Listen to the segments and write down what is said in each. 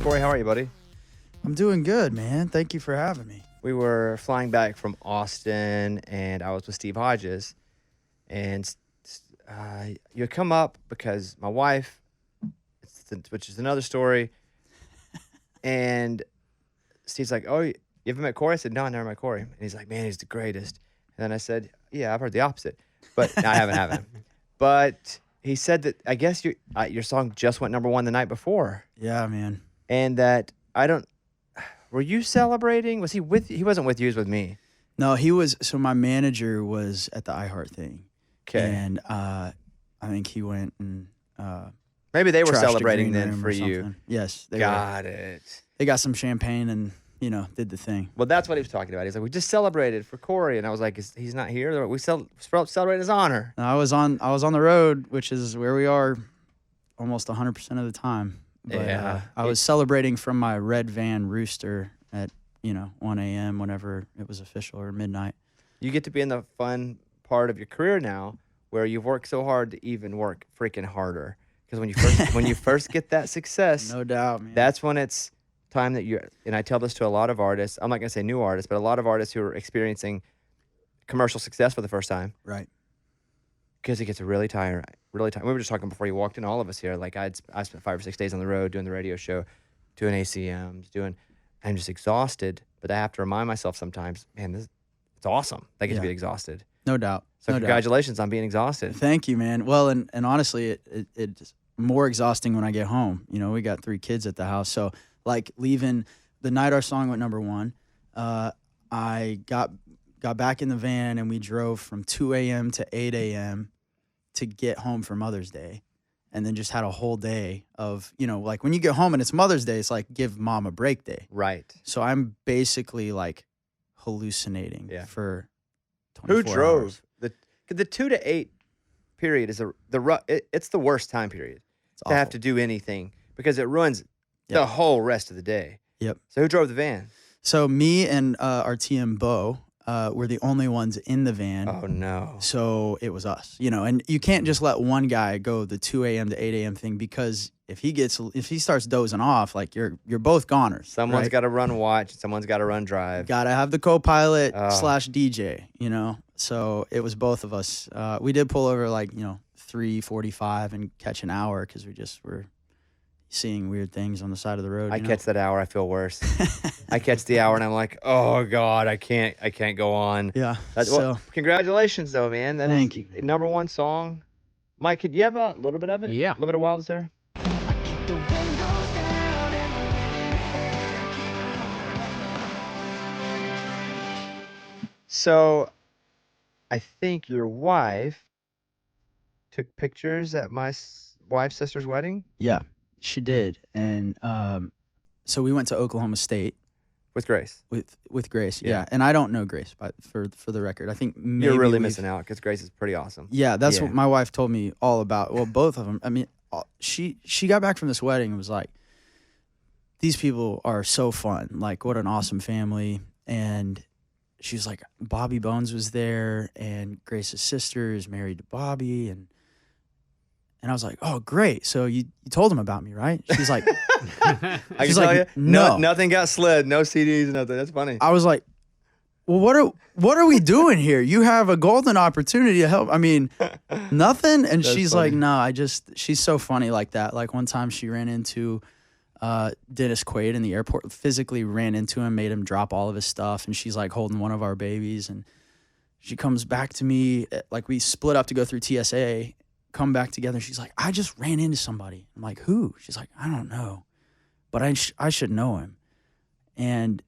Corey, how are you, buddy? I'm doing good, man. Thank you for having me. We were flying back from Austin, and I was with Steve Hodges. And you had come up because my wife, which is another story, and Steve's like, oh, you ever met Corey? I said, no, I never met Corey. And he's like, man, he's the greatest. And then I said, yeah, I've heard the opposite. But no, I haven't. But he said that I guess your song just went #1 the night before. Yeah, man. And that were you celebrating? Was he with you? He wasn't with you, he was with me. No, he was. So my manager was at the iHeart thing. Okay. And I think he went and maybe they were trashed celebrating the green then room for or you. something. Yes. Got it. They got some champagne and, did the thing. Well, that's what he was talking about. He's like, we just celebrated for Corey. And I was like, he's not here? We celebrate his honor. And I was on the road, which is where we are almost 100% of the time. But Yeah. I was celebrating from my red van rooster at, 1 a.m. whenever it was official, or midnight. You get to be in the fun part of your career now where you've worked so hard to even work freaking harder. Because when you first get that success, No doubt, man. that's when it's time that and I tell this to a lot of artists, I'm not going to say new artists, but a lot of artists who are experiencing commercial success for the first time. Right. Because it gets really tiring. Really tiring. We were just talking before you walked in, all of us here. Like I spent 5 or 6 days on the road doing the radio show, doing ACMs, I'm just exhausted. But I have to remind myself sometimes, man, it's awesome. I get to be exhausted. No doubt. So No congratulations on being exhausted. Thank you, man. Well, and honestly, it's more exhausting when I get home. We got 3 kids at the house. So, like, leaving the night our song went #1, I got back in the van and we drove from 2 a.m. to 8 a.m. to get home for Mother's Day. And then just had a whole day of, like when you get home and it's Mother's Day, it's like give mom a break day. Right. So I'm basically like hallucinating for 24 Who drove? hours. The 2 to 8 period is it's the worst time period to have to do anything because it ruins the whole rest of the day. Yep. So who drove the van? So me and our TM Bo were the only ones in the van. Oh no. So it was us, and you can't just let one guy go the 2 a.m. to 8 a.m. thing, because if he starts dozing off, like you're both goners. Someone's got to run watch. Someone's got to run drive. Got to have the co-pilot / DJ, So it was both of us. We did pull over 3:45 and catch an hour because we just were seeing weird things on the side of the road. I catch that hour, I feel worse. I catch the hour and I'm like, oh God, I can't go on. Yeah. Well, congratulations though, man. Thank you. #1 song. Mike, could you have a little bit of it? Yeah. A little bit of Wilds there? So, I think your wife took pictures at my wife's sister's wedding? Yeah, she did. And so we went to Oklahoma State. With Grace? With Grace, Yeah. yeah. And I don't know Grace, but for the record. I think maybe You're really missing out because Grace is pretty awesome. Yeah, that's what my wife told me all about. Well, both of them. I mean, she got back from this wedding and was like, these people are so fun. Like, what an awesome family. And she was like, Bobby Bones was there, and Grace's sister is married to Bobby, and I was like, oh, great. So you told him about me, right? She's like, I can tell you, no, nothing got slid, no CDs, nothing. That's funny. I was like, well, what are we doing here? You have a golden opportunity to help. I mean, nothing. And That's she's funny. like, no, she's so funny like that. Like one time she ran into Dennis Quaid in the airport, physically ran into him, made him drop all of his stuff. And she's like holding one of our babies. And she comes back to me, like we split up to go through TSA, come back together. She's like, I just ran into somebody. I'm like, who? She's like, I don't know, but I should know him. And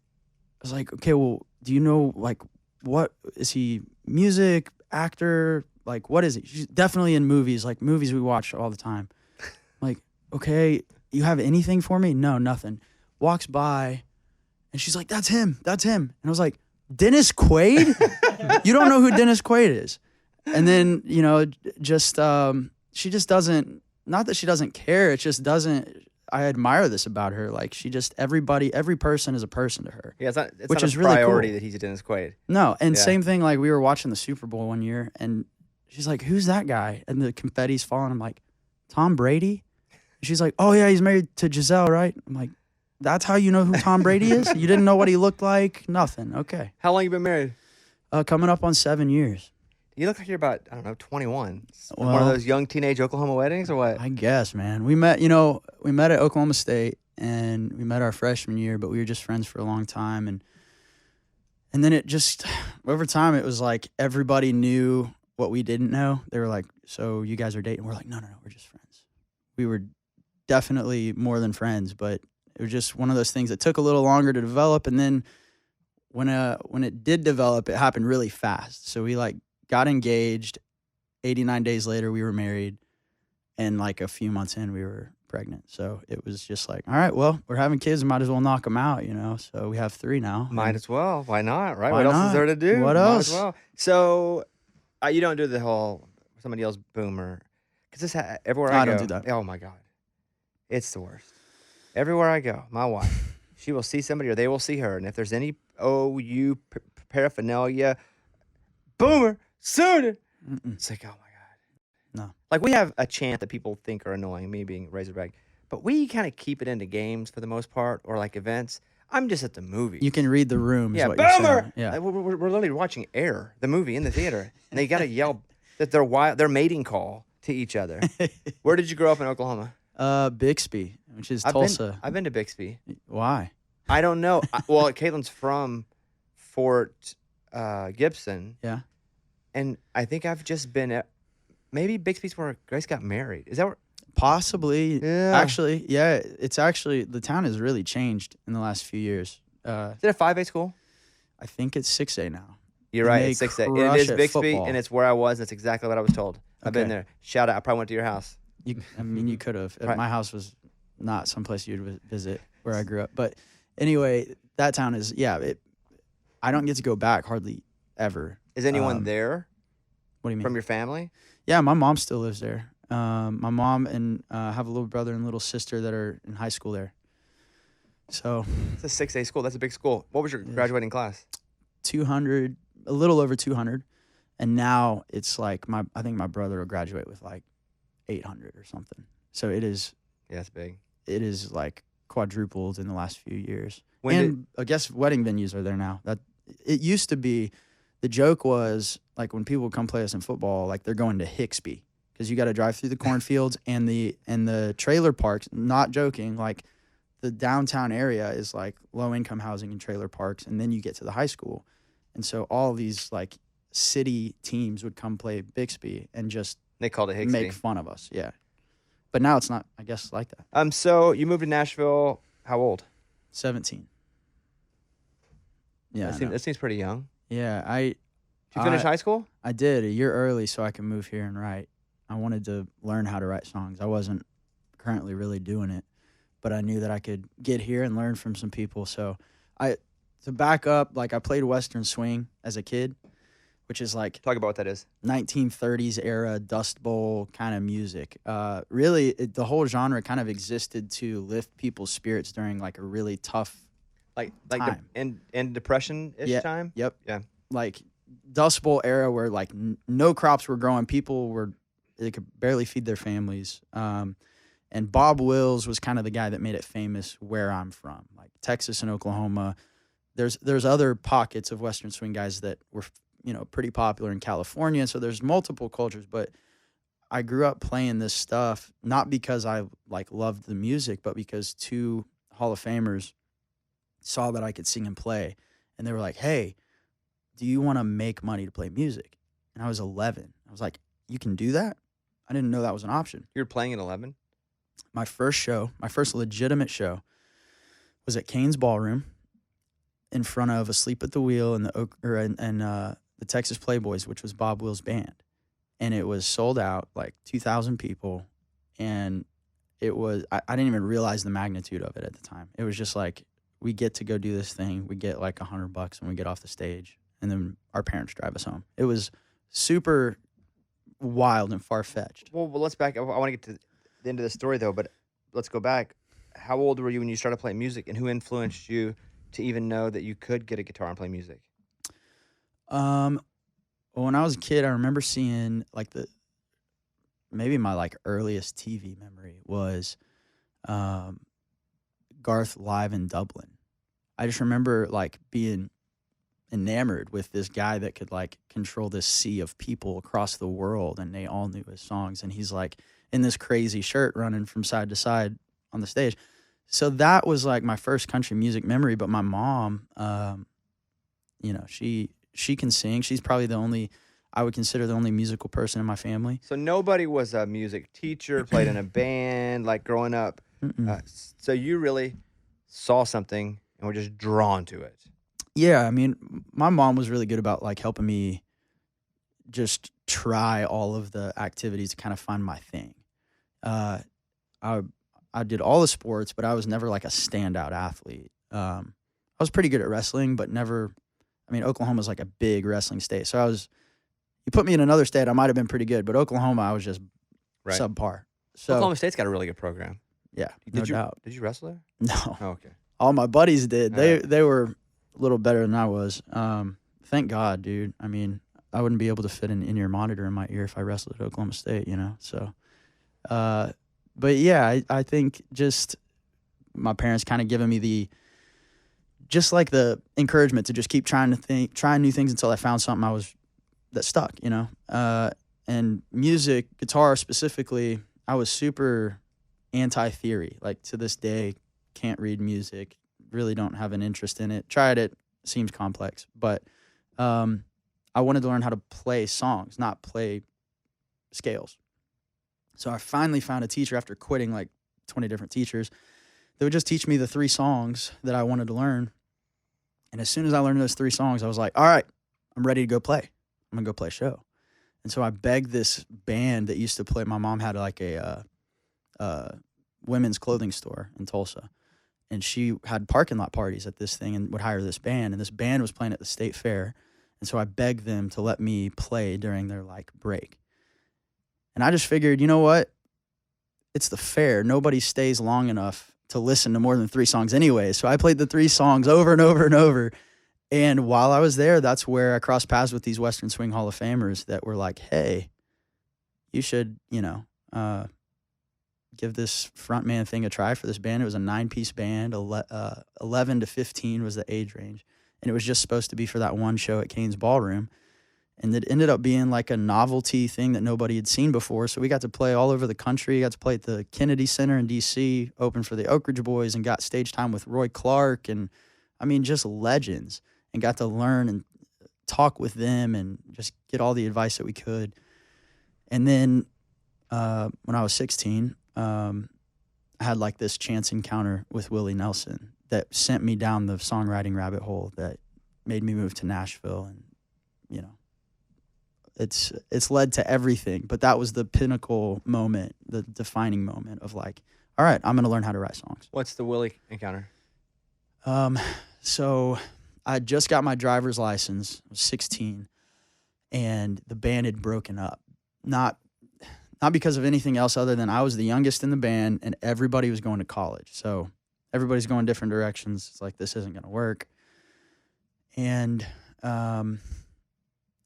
I was like, okay, well, do you know, like, what is he? Music, actor? Like, what is he? She's definitely in movies, like movies we watch all the time. I'm like, okay, you have anything for me? No, nothing. Walks by, and she's like, that's him. And I was like, Dennis Quaid? You don't know who Dennis Quaid is? And then, just she just doesn't, not that she doesn't care, it just doesn't, I admire this about her. Like, she just, every person is a person to her. Yeah, it's not which is a really priority cool. that he's a Dennis Quaid. No, and same thing, like, we were watching the Super Bowl one year, and she's like, who's that guy? And the confetti's falling. I'm like, Tom Brady? And she's like, oh, yeah, he's married to Giselle, right? I'm like, That's how you know who Tom Brady is? You didn't know what he looked like? Nothing. Okay. How long you been married? Coming up on 7 years. You look like you're about, I don't know, 21. Like one of Well, those young teenage Oklahoma weddings or what? I guess, man. We met at Oklahoma State, and we met our freshman year, but we were just friends for a long time. And then it just, over time, it was like everybody knew what we didn't know. They were like, so you guys are dating? We're like, no, we're just friends. We were definitely more than friends, but it was just one of those things that took a little longer to develop. And then when it did develop, it happened really fast. So we like got engaged. 89 days later, we were married. And like a few months in, we were pregnant. So it was just like, all right, well, we're having kids. Might as well knock them out, you know? So we have 3 now. Might as well. Why not, right? Why What else not? is there to do? What Might else? as well. So you don't do the whole somebody else boomer. Because everywhere I go. I don't do that. Oh, my God. It's the worst. Everywhere I go, my wife, she will see somebody or they will see her. And if there's any OU paraphernalia, boomer, sooner. It's like, oh, my God. No. Like, we have a chant that people think are annoying, me being Razorback, but we kind of keep it into games for the most part or like events. I'm just at the movies. You can read the room. Yeah, is what you're boomer! saying. Yeah. Like, we're literally watching Air, the movie, in the theater. And they got to yell that their mating call to each other. Where did you grow up in Oklahoma? Bixby, which is Tulsa. I've been to Bixby. Why? I don't know. Well, Caitlin's from Fort Gibson. Yeah. And I think I've just been at, maybe Bixby's where Grace got married. Is that where? Possibly. Yeah. Actually, yeah. It's actually, the town has really changed in the last few years. Is it a 5A school? I think it's 6A now. You're And right. they It's 6A. And crush it is at Bixby, football. and it's where I was. That's exactly what I was told. I've been Okay. there. Shout out. I probably went to your house. I mean, you could have. Right. My house was not someplace you'd visit where I grew up. But anyway, that town is, I don't get to go back hardly ever. Is anyone there What do you mean? from your family? Yeah, my mom still lives there. My mom and have a little brother and little sister that are in high school there. So It's a 6A school. That's a big school. What was your graduating class? 200, a little over 200. And now it's like I think my brother will graduate with like 800 or something. So it is. Yeah, it's big. It is like quadrupled in the last few years. When I guess wedding venues are there now. That it used to be, the joke was like when people would come play us in football, like they're going to Hixby because you got to drive through the cornfields and the trailer parks. Not joking, like the downtown area is like low income housing and trailer parks, and then you get to the high school, and so all these like city teams would come play Bixby and just They called it Hicksby. make fun of us. Yeah, but now it's not, I guess, like that. So you moved to Nashville. How old? 17. Yeah, I know. That seems pretty young. Yeah, Did you finish high school? I did a year early so I could move here and write. I wanted to learn how to write songs. I wasn't currently really doing it, but I knew that I could get here and learn from some people. So to back up, like I played Western swing as a kid, which is like Talk about what that is. 1930s era Dust Bowl kind of music. Really, the whole genre kind of existed to lift people's spirits during like a really tough Like time. in depression-ish time? Yep. Yeah. Like Dust Bowl era where like no crops were growing. They could barely feed their families. And Bob Wills was kind of the guy that made it famous where I'm from, like Texas and Oklahoma. There's other pockets of Western swing guys that were, pretty popular in California. So there's multiple cultures, but I grew up playing this stuff, not because I like loved the music, but because 2 Hall of Famers saw that I could sing and play. And they were like, hey, do you want to make money to play music? And I was 11. I was like, you can do that? I didn't know that was an option. You were playing at 11? My first legitimate show was at Kane's Ballroom in front of Asleep at the Wheel and the Texas Playboys, which was Bob Wills' band. And it was sold out, like 2,000 people. And it was, I didn't even realize the magnitude of it at the time. It was just like, we get to go do this thing. We get like $100 when we get off the stage. And then our parents drive us home. It was super wild and far-fetched. Well, let's back. I want to get to the end of the story, though, but let's go back. How old were you when you started playing music, and who influenced you to even know that you could get a guitar and play music? Well, when I was a kid, I remember seeing like maybe my like earliest TV memory was Garth live in Dublin. I just remember like being enamored with this guy that could like control this sea of people across the world, and they all knew his songs, and he's like in this crazy shirt running from side to side on the stage. So that was like my first country music memory. But my mom, you know, she can sing. She's probably the only, I would consider the only musical person in my family. So nobody was a music teacher, played in a band, like growing up. So you really saw something and were just drawn to it. Yeah, I mean, my mom was really good about like helping me just try all of the activities to kind of find my thing. I did all the sports, but I was never like a standout athlete. I was pretty good at wrestling, but never. I mean, Oklahoma's like a big wrestling state, so you put me in another state, I might have been pretty good, but Oklahoma, I was just subpar. So Oklahoma State's got a really good program. Yeah, no doubt. Did you wrestle there? No. Oh, okay. All my buddies did. They were a little better than I was. Thank God, dude. I mean, I wouldn't be able to fit an in-ear monitor in my ear if I wrestled at Oklahoma State, you know? So, but yeah, I think just my parents kind of giving me just like the encouragement to just keep trying new things until I found something that stuck, you know? And music, guitar specifically, I was super anti-theory. Like to this day, can't read music, really don't have an interest in it. Tried it, seems complex, but I wanted to learn how to play songs, not play scales. So I finally found a teacher after quitting like 20 different teachers that would just teach me the 3 songs that I wanted to learn. And as soon as I learned those 3 songs, I was like, all right, I'm ready to go play. I'm going to go play a show. And so I begged this band that used to play. My mom had like a women's clothing store in Tulsa. And she had parking lot parties at this thing and would hire this band. And this band was playing at the state fair. And so I begged them to let me play during their like break. And I just figured, you know what? It's the fair. Nobody stays long enough to listen to more than 3 songs anyway. So I played the 3 songs over and over and over. And while I was there, that's where I crossed paths with these Western Swing Hall of Famers that were like, hey, you should, you know, give this frontman thing a try for this band. It was a 9-piece band. 11 to 15 was the age range. And it was just supposed to be for that one show at Kane's Ballroom. And it ended up being like a novelty thing that nobody had seen before. So we got to play all over the country. Got to play at the Kennedy Center in D.C., open for the Oak Ridge Boys, and got stage time with Roy Clark. And, I mean, just legends. And got to learn and talk with them and just get all the advice that we could. And then when I was 16, I had like this chance encounter with Willie Nelson that sent me down the songwriting rabbit hole that made me move to Nashville. And, you know, it's led to everything. But that was the pinnacle moment, the defining moment of like, all right, I'm going to learn how to write songs. What's the Willie encounter? So I just got my driver's license. I was 16, and the band had broken up. Not because of anything else other than I was the youngest in the band, and everybody was going to college. So everybody's going different directions. It's like, this isn't going to work. And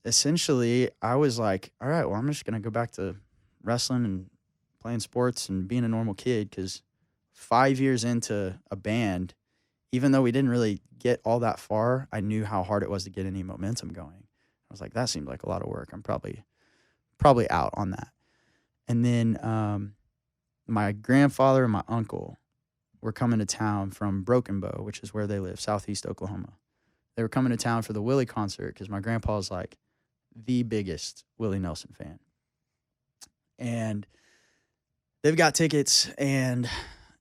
essentially, I was like, all right, well, I'm just going to go back to wrestling and playing sports and being a normal kid, because 5 years into a band, even though we didn't really get all that far, I knew how hard it was to get any momentum going. I was like, that seemed like a lot of work. I'm probably out on that. And then my grandfather and my uncle were coming to town from Broken Bow, which is where they live, southeast Oklahoma. They were coming to town for the Willie concert because my grandpa is like the biggest Willie Nelson fan. And they've got tickets, and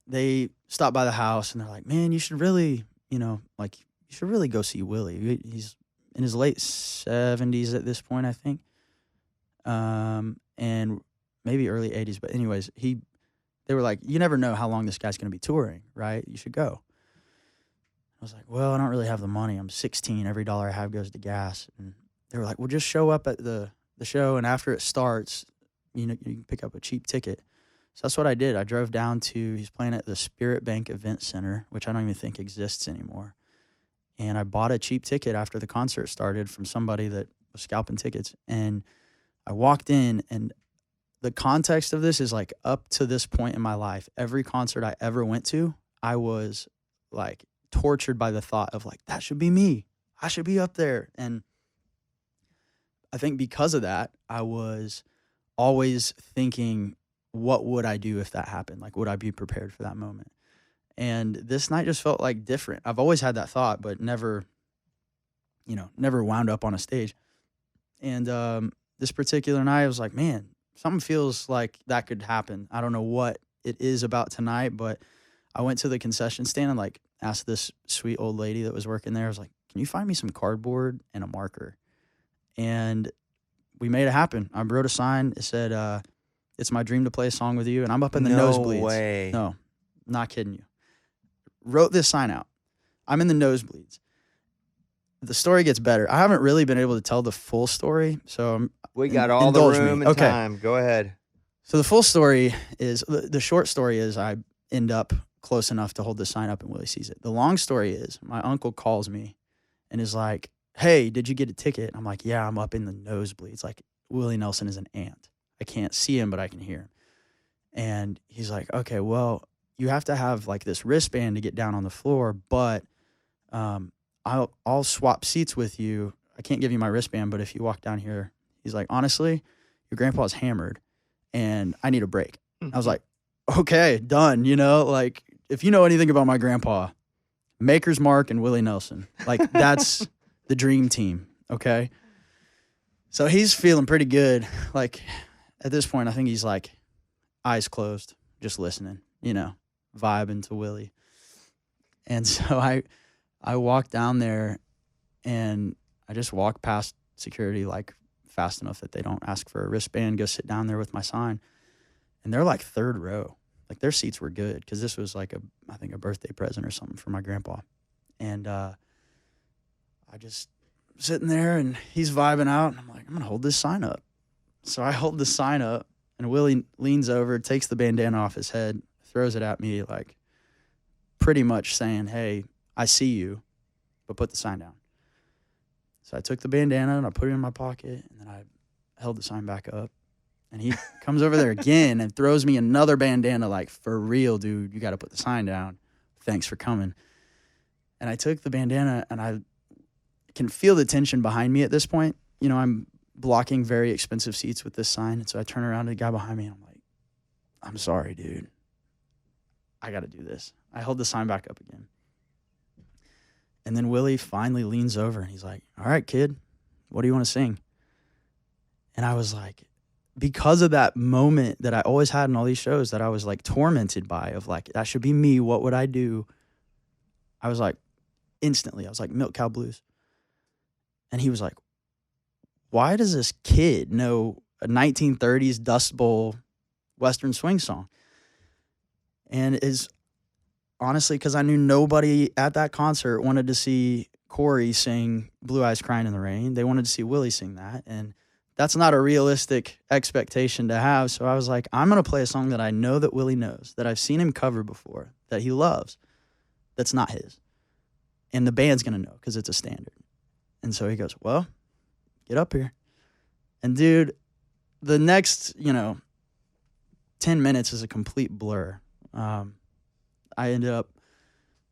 they stopped by the house, and they're like, man, you should really, you know, like, you should really go see Willie. He's in his late 70s at this point, I think. And maybe early 80s. But anyways, they were like, you never know how long this guy's going to be touring, right? You should go. I was like, well, I don't really have the money. I'm 16. Every dollar I have goes to gas. And they were like, well, just show up at the show, and after it starts, you know, you can pick up a cheap ticket. So that's what I did. I drove down to, he's playing at the Spirit Bank Event Center, which I don't even think exists anymore. And I bought a cheap ticket after the concert started from somebody that was scalping tickets. And I walked in, and the context of this is like, up to this point in my life, every concert I ever went to, I was like tortured by the thought of like, that should be me. I should be up there. And I think because of that, I was always thinking, what would I do if that happened? Like, would I be prepared for that moment? And this night just felt like different. I've always had that thought, but never wound up on a stage. And this particular night, I was like, man, something feels like that could happen. I don't know what it is about tonight, but I went to the concession stand and like asked this sweet old lady that was working there. I was like, can you find me some cardboard and a marker? And we made it happen. I wrote a sign. It said, it's my dream to play a song with you. And I'm up in the nosebleeds. No way. No, not kidding you. Wrote this sign out. I'm in the nosebleeds. The story gets better. I haven't really been able to tell the full story, so we got all the room and time. Go ahead. So the full story is, the short story is I end up close enough to hold the sign up and Willie sees it. The long story is my uncle calls me and is like, hey, did you get a ticket? And I'm like, yeah, I'm up in the nosebleeds. Like, Willie Nelson is an ant. I can't see him, but I can hear him. And he's like, okay, well, you have to have like this wristband to get down on the floor, but I'll swap seats with you. I can't give you my wristband, but if you walk down here, he's like, honestly, your grandpa's hammered and I need a break. I was like, okay, done. Like if you know anything about my grandpa, Maker's Mark and Willie Nelson, like that's the dream team. Okay. So he's feeling pretty good. Like at this point, I think he's like eyes closed, just listening, vibing to Willie. And so I walk down there and I just walk past security like fast enough that they don't ask for a wristband, go sit down there with my sign. And they're like third row. Like their seats were good because this was like I think a birthday present or something for my grandpa. And I just sitting there and he's vibing out and I'm like, I'm going to hold this sign up. So I hold the sign up and Willie leans over, takes the bandana off his head, throws it at me like pretty much saying, hey, I see you, but put the sign down. So I took the bandana and I put it in my pocket and then I held the sign back up. And he comes over there again and throws me another bandana like, for real, dude, you got to put the sign down. Thanks for coming. And I took the bandana and I can feel the tension behind me at this point. I'm blocking very expensive seats with this sign. And so I turn around to the guy behind me and I'm like, I'm sorry, dude. I got to do this. I hold the sign back up again. And then Willie finally leans over and he's like, all right, kid, what do you want to sing? And I was like, because of that moment that I always had in all these shows that I was like tormented by of like, that should be me. What would I do? I was like, instantly, I was like, Milk Cow Blues. And he was like, why does this kid know a 1930s Dust Bowl Western swing song? And it's honestly because I knew nobody at that concert wanted to see Corey sing Blue Eyes Crying in the Rain. They wanted to see Willie sing that. And that's not a realistic expectation to have. So I was like, I'm going to play a song that I know that Willie knows, that I've seen him cover before, that he loves, that's not his. And the band's going to know because it's a standard. And so he goes, well, get up here. And dude, the next, 10 minutes is a complete blur. I ended up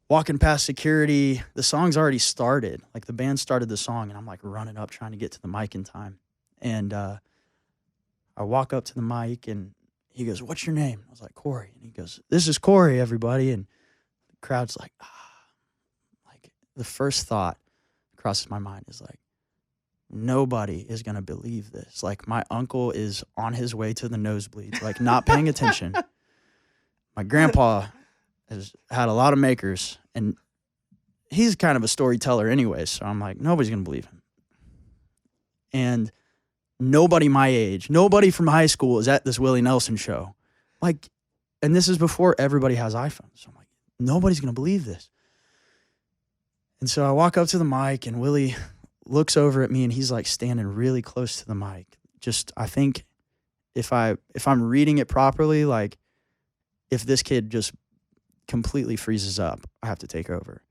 walking past security. The song's already started. Like the band started the song and I'm like running up trying to get to the mic in time. And I walk up to the mic and he goes, what's your name? I was like, Corey. And he goes, this is Corey, everybody. And the crowd's like, Like the first thought crosses my mind is like, nobody is going to believe this. Like my uncle is on his way to the nosebleeds, like not paying attention. My grandpa has had a lot of makers and he's kind of a storyteller anyway. So I'm like, nobody's going to believe him. And nobody my age, nobody from high school is at this Willie Nelson show. Like, and this is before everybody has iPhones. So I'm like, nobody's going to believe this. And so I walk up to the mic and Willie looks over at me and he's like standing really close to the mic. Just, I think if I'm reading it properly, like if this kid just completely freezes up, I have to take over.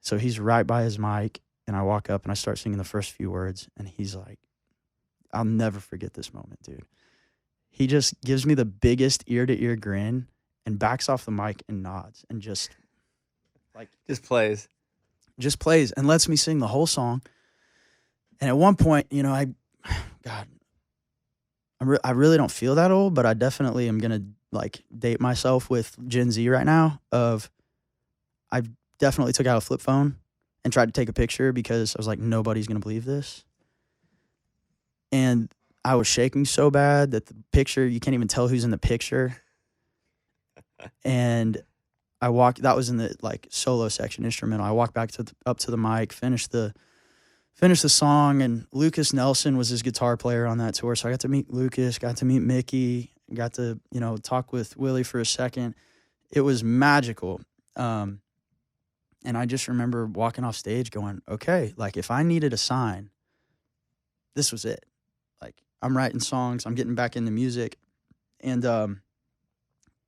So he's right by his mic and I walk up and I start singing the first few words and he's like, I'll never forget this moment, dude. He just gives me the biggest ear-to-ear grin and backs off the mic and nods and just Like, Just plays. just plays and lets me sing the whole song. And at one point, you know, God, I really don't feel that old, but I definitely am gonna like date myself with Gen Z right now. I definitely took out a flip phone and tried to take a picture because I was like, nobody's gonna believe this. And I was shaking so bad that the picture, you can't even tell who's in the picture. And I walked. That was in the like solo section, instrumental. I walked back up to the mic, finished the song, and Lucas Nelson was his guitar player on that tour. So I got to meet Lucas, got to meet Mickey, got to talk with Willie for a second. It was magical. And I just remember walking off stage, going, "Okay, like if I needed a sign, this was it. Like I'm writing songs, I'm getting back into music." And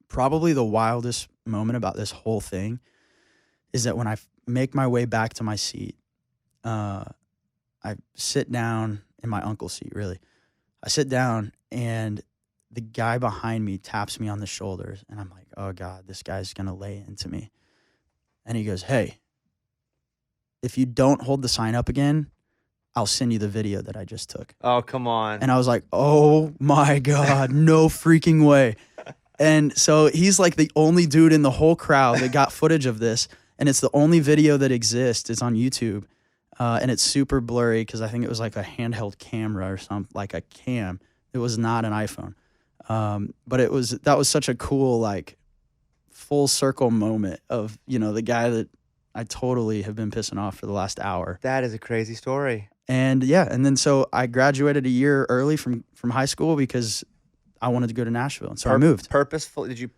probably the wildest moment about this whole thing is that when I make my way back to my seat, I sit down in my uncle's seat, really. I sit down and the guy behind me taps me on the shoulders and I'm like, oh God, this guy's going to lay into me. And he goes, hey, if you don't hold the sign up again, I'll send you the video that I just took. Oh, come on. And I was like, oh my God, no freaking way. And so he's like the only dude in the whole crowd that got footage of this. And it's the only video that exists. It's on YouTube. And it's super blurry because I think it was like a handheld camera or something, like a cam. It was not an iPhone. But that was such a cool, like, full circle moment of, the guy that I totally have been pissing off for the last hour. That is a crazy story. And yeah, and then so I graduated a year early from high school because I wanted to go to Nashville. And so I moved. Purposeful? Did you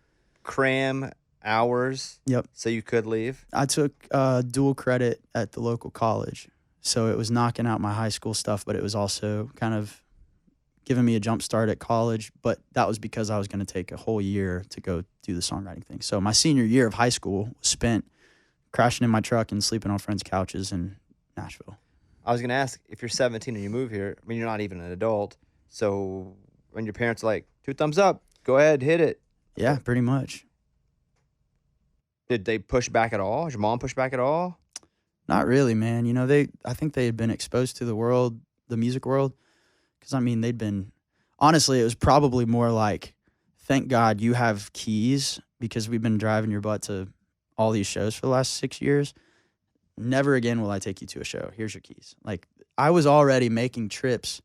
cram hours? Yep. So you could leave? I took dual credit at the local college. So it was knocking out my high school stuff, but it was also kind of giving me a jump start at college. But that was because I was going to take a whole year to go do the songwriting thing. So my senior year of high school was spent crashing in my truck and sleeping on friends' couches in Nashville. I was going to ask, if you're 17 and you move here, I mean, you're not even an adult. So when your parents are like, 2 thumbs up, go ahead, hit it. Yeah, pretty much. Did they push back at all? Did your mom push back at all? Not really, man. I think they had been exposed to the world, the music world. Because, I mean, honestly, it was probably more like, thank God you have keys because we've been driving your butt to all these shows for the last 6 years. Never again will I take you to a show. Here's your keys. Like, I was already making trips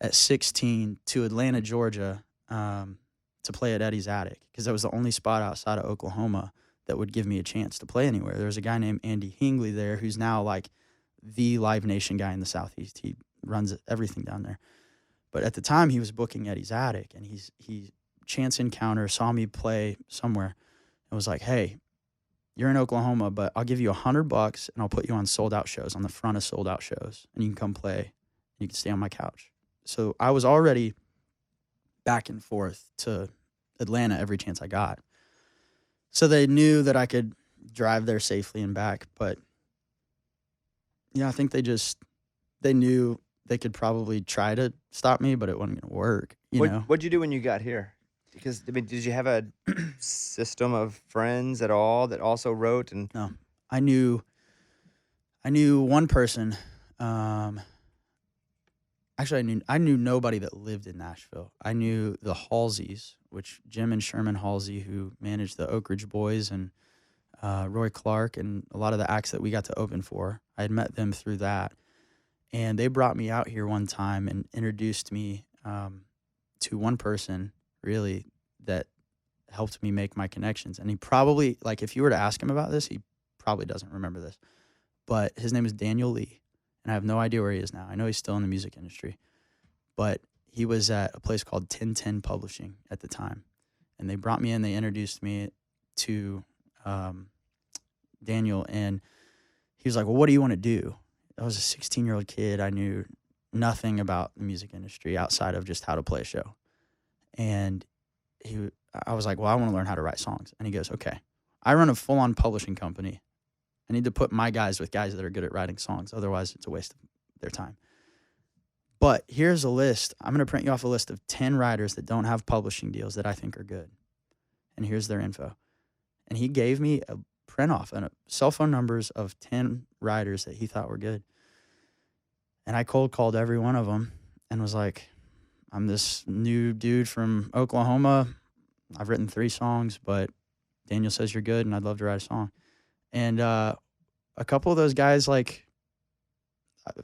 at 16 to Atlanta, Georgia, to play at Eddie's Attic because that was the only spot outside of Oklahoma that would give me a chance to play anywhere. There was a guy named Andy Hingley there who's now like the Live Nation guy in the Southeast. He runs everything down there. But at the time, he was booking Eddie's Attic, and he chance encounter, saw me play somewhere, and was like, hey, you're in Oklahoma, but I'll give you $100 and I'll put you on sold-out shows, on the front of sold-out shows, and you can come play, and you can stay on my couch. So I was already back and forth to Atlanta every chance I got. So they knew that I could drive there safely and back. But, yeah, I think they knew they could probably try to stop me, but it wasn't going to work, you know? What'd you do when you got here? Because, I mean, did you have a system of friends at all that also wrote? And No. I knew one person. Actually, I knew nobody that lived in Nashville. I knew the Halseys, which Jim and Sherman Halsey, who managed the Oak Ridge Boys, and Roy Clark, and a lot of the acts that we got to open for. I had met them through that. And they brought me out here one time and introduced me to one person, really, that helped me make my connections. And he probably, like, if you were to ask him about this, he probably doesn't remember this. But his name is Daniel Lee. And I have no idea where he is now. I know he's still in the music industry. But he was at a place called 1010 Publishing at the time. And they brought me in. They introduced me to Daniel. And he was like, well, what do you want to do? I was a 16-year-old kid. I knew nothing about the music industry outside of just how to play a show. And I was like, well, I want to learn how to write songs. And he goes, okay, I run a full-on publishing company. I need to put my guys with guys that are good at writing songs. Otherwise, it's a waste of their time. But here's a list. I'm going to print you off a list of 10 writers that don't have publishing deals that I think are good. And here's their info. And he gave me a print off and cell phone numbers of 10 writers that he thought were good. And I cold called every one of them and was like, I'm this new dude from Oklahoma. I've written 3 songs, but Daniel says you're good and I'd love to write a song. And a couple of those guys, like,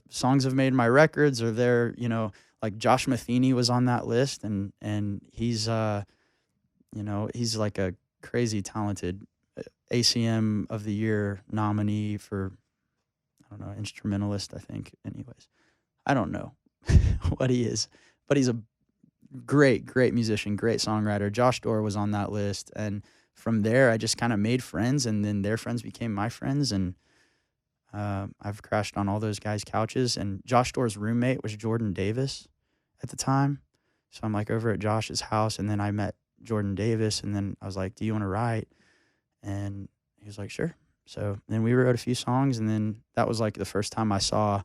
songs have made my records, or they're, you know, like Josh Matheny was on that list, and he's you know, he's like a crazy talented ACM of the Year nominee for, I don't know, instrumentalist, I think. Anyways, I don't know what he is, but he's a great musician, great songwriter. Josh Dorr was on that list, and from there I just kind of made friends, and then their friends became my friends, and I've crashed on all those guys' couches. And Josh Dorr's roommate was Jordan Davis at the time. So I'm like over at Josh's house, and then I met Jordan Davis, and then I was like, do you want to write? And he was like, sure. So then we wrote a few songs, and then that was like the first time I saw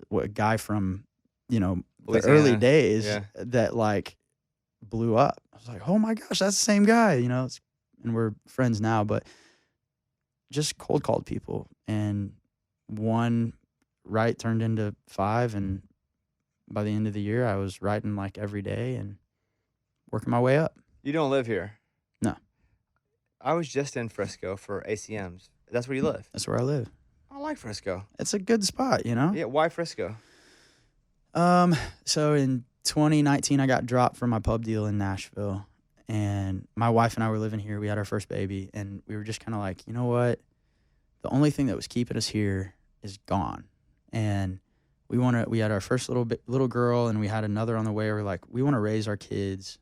what a guy from, you know, the early days that like blew up. I was like, oh my gosh, that's the same guy, you know, and we're friends now, but just cold called people, and one write turned into 5, and by the end of the year I was writing like every day and working my way up. You don't live here? No. I was just in Frisco for ACMs. That's where you live? That's where I live. I like Frisco. It's a good spot, you know? Yeah, why Frisco? So in 2019 I got dropped from my pub deal in Nashville, and my wife and I were living here. We had our first baby, and we were just kind of like, you know what? The only thing that was keeping us here is gone. And we had our first little girl, and we had another on the way. We're like, we want to raise our kids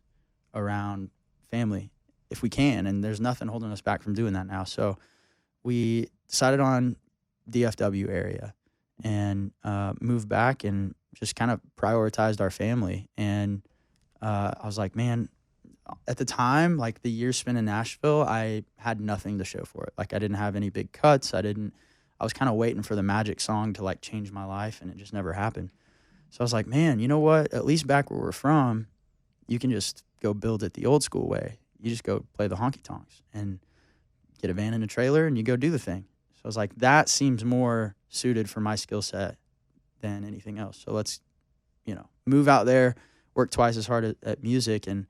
around family if we can, and there's nothing holding us back from doing that now. So we decided on DFW area and moved back and just kind of prioritized our family. And I was like, man, at the time, like the year spent in Nashville, I had nothing to show for it. Like I didn't have any big cuts. I was kind of waiting for the magic song to like change my life, and it just never happened. So I was like, man, you know what? At least back where we're from, you can just go build it the old school way. You just go play the honky tonks and get a van and a trailer, and you go do the thing. So I was like, that seems more suited for my skill set than anything else. So let's, you know, move out there, work twice as hard at music. And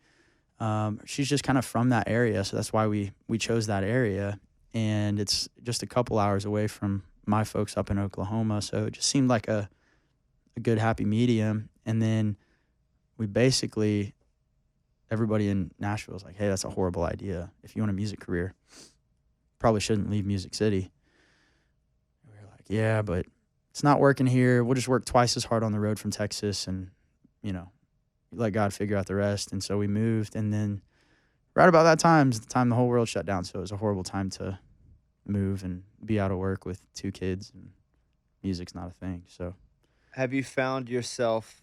she's just kind of from that area, so that's why we chose that area. And it's just a couple hours away from my folks up in Oklahoma, so it just seemed like a good happy medium. And then we basically, everybody in Nashville was like, hey, that's a horrible idea. If you want a music career, probably shouldn't leave Music City. And we were like, yeah, but it's not working here. We'll just work twice as hard on the road from Texas, and, you know, let God figure out the rest. And so we moved, and then right about that time is the time the whole world shut down. So it was a horrible time to move and be out of work with 2 kids, and music's not a thing. So have you found yourself,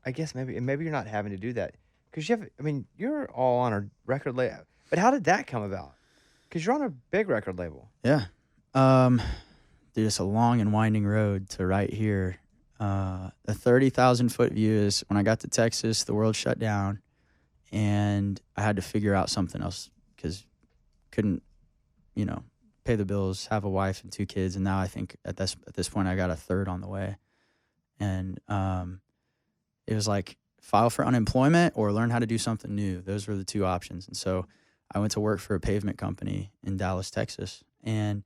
I guess maybe you're not having to do that because you're all on a record label, but how did that come about? Because you're on a big record label. Yeah. Dude, it's a long and winding road to right here. The 30,000-foot view is when I got to Texas, the world shut down, and I had to figure out something else because couldn't, you know, pay the bills, have a wife and 2 kids, and now I think at this point I got a third on the way. And it was like file for unemployment or learn how to do something new. Those were the 2 options. And so I went to work for a pavement company in Dallas, Texas, and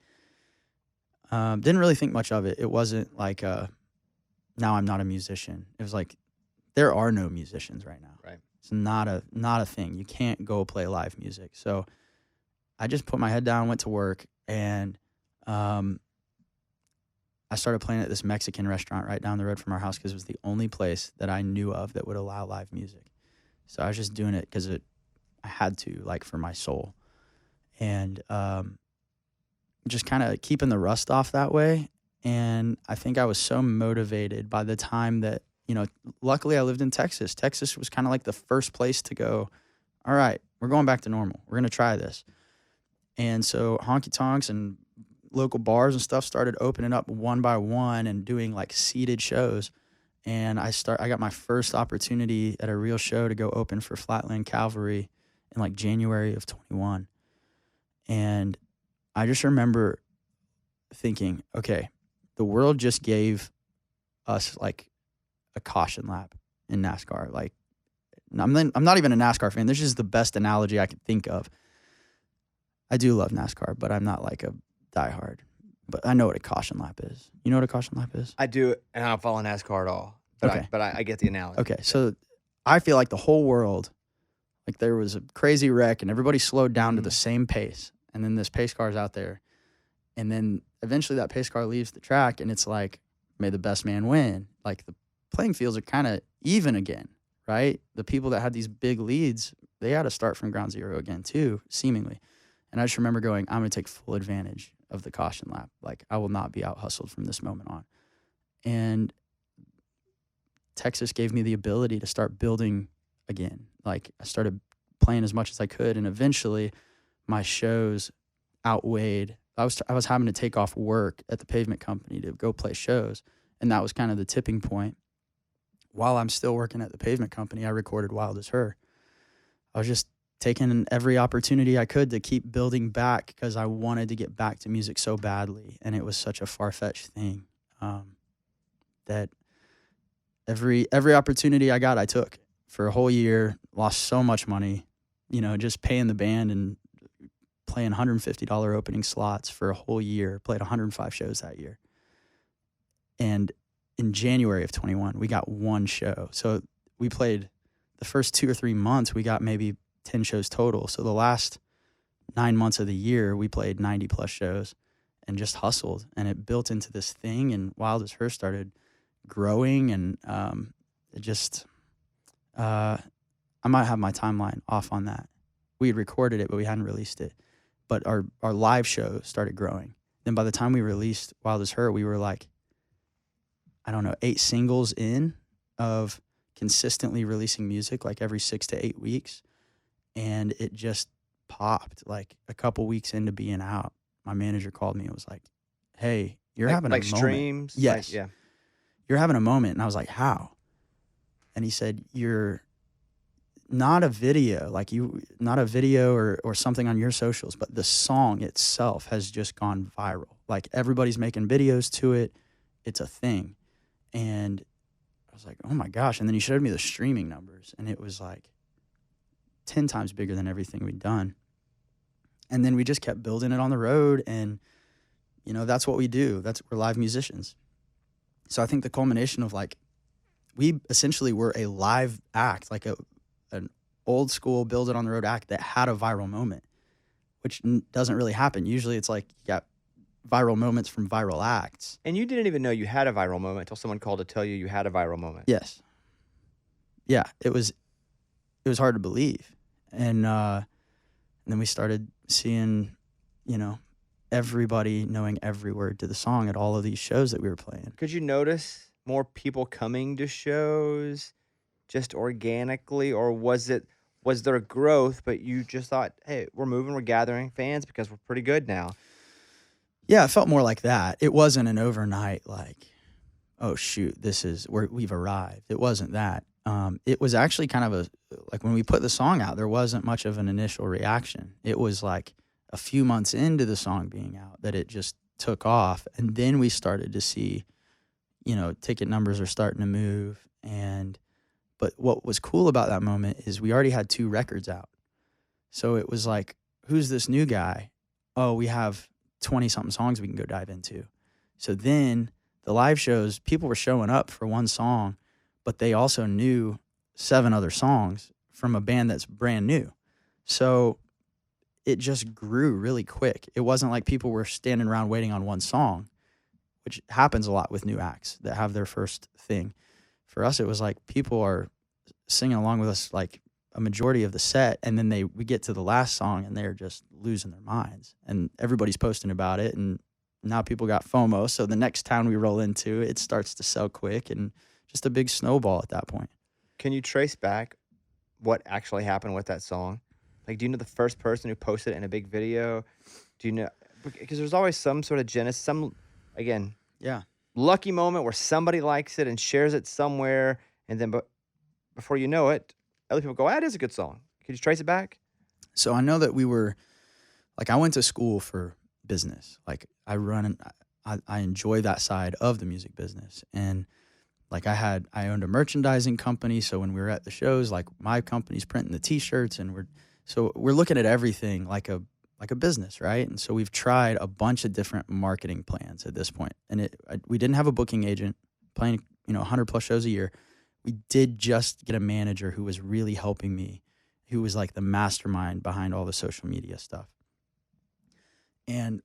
didn't really think much of it. It wasn't like now I'm not a musician. It was like there are no musicians right now. Right. It's not a thing. You can't go play live music. So I just put my head down, went to work, and I started playing at this Mexican restaurant right down the road from our house because it was the only place that I knew of that would allow live music. So I was just doing it because I had to, like, for my soul. And just kind of keeping the rust off that way. And I think I was so motivated by the time that, you know, luckily I lived in Texas. Texas was kind of like the first place to go, all right, we're going back to normal. We're going to try this. And so honky tonks and local bars and stuff started opening up one by one and doing like seated shows. And I got my first opportunity at a real show to go open for Flatland Cavalry in like January of 21. And I just remember thinking, okay, the world just gave us like a caution lap in NASCAR. Like, I'm not even a NASCAR fan. This is the best analogy I could think of. I do love NASCAR, but I'm not like a diehard. But I know what a caution lap is. You know what a caution lap is? I do, and I don't follow NASCAR at all. But Okay. I get the analogy. Okay, so I feel like the whole world, like there was a crazy wreck and everybody slowed down to the same pace. And then this pace car is out there. And then eventually that pace car leaves the track and it's like, may the best man win. Like the playing fields are kind of even again, right? The people that had these big leads, they had to start from ground zero again too, seemingly. And I just remember going, I'm going to take full advantage of the caution lap. Like I will not be out hustled from this moment on. And Texas gave me the ability to start building again. Like I started playing as much as I could, and eventually my shows outweighed. I was having to take off work at the Pavement company to go play shows, and that was kind of the tipping point. While I'm still working at the Pavement company, I recorded Wild as Her. I was just taking every opportunity I could to keep building back because I wanted to get back to music so badly, and it was such a far-fetched thing that every opportunity I got, I took for a whole year, lost so much money, just paying the band and playing $150 opening slots for a whole year, played 105 shows that year. And in January of 21, we got one show. So we played the first 2 or 3 months, we got maybe 10 shows total. So the last 9 months of the year, we played 90 plus shows and just hustled. And it built into this thing, and Wild as Her started growing, and it just I might have my timeline off on that. We had recorded it, but we hadn't released it. But our live show started growing. Then by the time we released Wild as Her, we were like, I don't know, 8 singles in of consistently releasing music like every 6 to 8 weeks. And it just popped. Like a couple weeks into being out, my manager called me and was like, hey, you're having a moment. Like streams? Yes. Yeah. You're having a moment. And I was like, how? And he said, you're not a video, not a video or something on your socials, but the song itself has just gone viral. Like everybody's making videos to it. It's a thing. And I was like, oh my gosh. And then he showed me the streaming numbers, and it was like 10 times bigger than everything we'd done. And then we just kept building it on the road, and that's what we do. We're live musicians. So I think the culmination of we essentially were a live act, like an old school build it on the road act that had a viral moment, which doesn't really happen. Usually it's like you got viral moments from viral acts. And you didn't even know you had a viral moment until someone called to tell you had a viral moment. Yes. Yeah, it was hard to believe. And then we started seeing, everybody knowing every word to the song at all of these shows that we were playing. Could you notice more people coming to shows just organically, or was there a growth, but you just thought, hey, we're moving, we're gathering fans because we're pretty good now? Yeah, it felt more like that. It wasn't an overnight oh shoot, we've arrived. It wasn't that. It was actually kind of when we put the song out, there wasn't much of an initial reaction. It was like a few months into the song being out that it just took off. And then we started to see, ticket numbers are starting to move. But what was cool about that moment is we already had 2 records out. So it was like, who's this new guy? Oh, we have 20-something songs we can go dive into. So then the live shows, people were showing up for one song, but they also knew 7 other songs from a band that's brand new. So it just grew really quick. It wasn't like people were standing around waiting on one song, which happens a lot with new acts that have their first thing. For us, it was like people are singing along with us like a majority of the set, and then we get to the last song and they're just losing their minds. And everybody's posting about it, and now people got FOMO. So the next town we roll into, it starts to sell quick, and just a big snowball at that point. Can you trace back what actually happened with that song? Like, do you know the first person who posted it in a big video? Do you know? Because there's always some sort of genesis, Yeah. lucky moment where somebody likes it and shares it somewhere, and then before you know it, other people go, that is a good song. Could you trace it back? So I know that we were like I went to school for business. Like I enjoy that side of the music business. And like I owned a merchandising company. So when we were at the shows, like my company's printing the t-shirts, and we're looking at everything like a business, right? And so we've tried a bunch of different marketing plans at this point. And we didn't have a booking agent playing, 100 plus shows a year. We did just get a manager who was really helping me, who was like the mastermind behind all the social media stuff. And